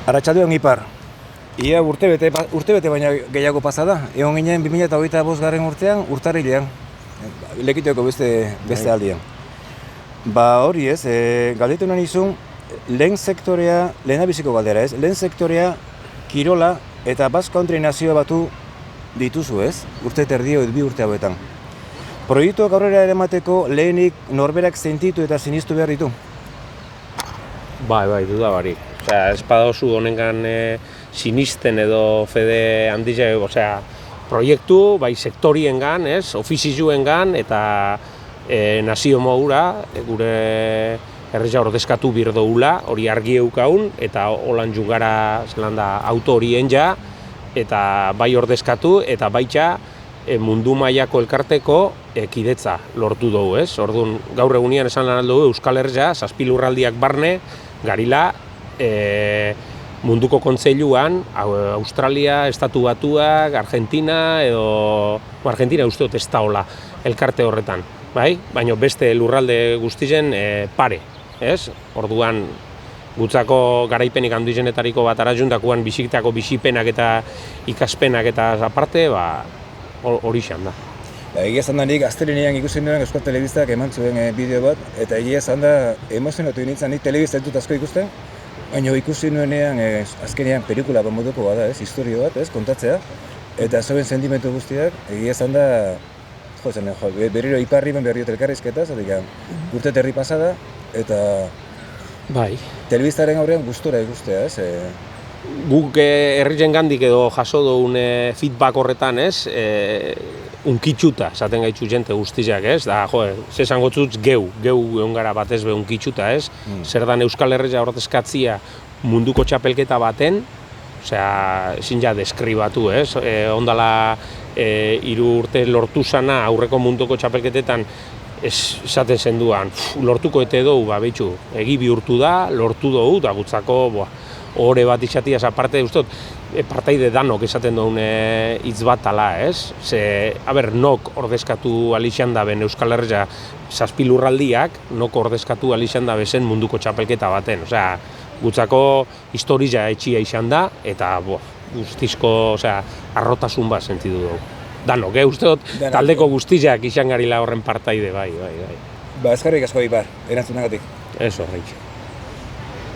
Arratsaldeon Ipar. Ia urtebete baina gehiago pasa da. Egon ginen 2025 urtean, urtarrilean. Lekiteko beste aldian. Ba hori ez, galdetu nahi nizun, lehen sektorea, lehenabiziko galdera ez, lehen sektorea kirola eta Basque Country nazioa batu dituzu ez, urte terdio edo 2 urte hauetan. Proiektuak aurrera eramateko lehenik norberak sentitu eta sinistu behar ditu? Bai, duda barik. Osea, ez badozu honengan sinisten edo fede handia, osea, proiektu, bai sektoriengan, ez, ofizioengan eta nazio modura, gure herria ordezkatu bir doula, hori argi eukaun, eta holan jungara zelanda auto horien ja, eta bai ordezkatu, eta baita mundu mailako elkarteko kidetza lortu dugu, ez? Orduan, gaur egunean esan lan dugu Euskal Herria, 7 lurraldiak barne, garila, munduko kontseiluan, Australia, Estatu Batuak, Argentina edo... Argentina uste dut ez da hola elkarte horretan, bai? Baina beste lurralde guztien pare, ez? Orduan, gutzako garaipenik handizenetariko bat arazundakoan bizitako bizipenak eta ikaspenak eta aparte, hori xan da. Egia esan da nik astelehenean ikusi nuen Euskal Telebistak eman zuen bideo bat, eta egia esan da emozionatu nintzen, nik telebista dut asko ikusten, baina ikusi nuenean azkenean pelikula bat moduko bada, ez, historio bat, ez, kontatzea, eta zeuen sentimentu guztiak, egia esan da, berriro Iparri ben berriot elkarrizketa, zatik urte terri pasada, eta bai. Telebistaren aurrean gustora ikustea, ez? Guk herrien gandik edo jaso dugun feedback horretan, ez, unkitxuta, esaten gaitzu jente guztiak, ez, da, ze esango zutz geu egon gara batez be unkitxuta, ez, zer dan Euskal Herria ordezkatzia munduko txapelketa baten, osea, ezin ja deskribatu, ez, ondala 3 urte lortu zana aurreko munduko txapelketetan, esaten zenduan, lortuko ete dugu, behitxu, egi bihurtu da, lortu dugu, da gutzako, ore bat izatiaz aparte, ustot, partaide danok esaten duen hitz bat ala, ez? Nok ordezkatu alixan daben Euskal Herria 7 lurraldiak, nok ordezkatu alixan dabezen munduko txapelketa baten. Osea, gutzako historia etxia izan da, eta guztizko, arrotasun bat sentidu dugu. Danok, uste dut, taldeko guztiak izan garila horren partaide, bai. Ba, eskerrik asko Ipar, erantzunagatik. Ez horreik.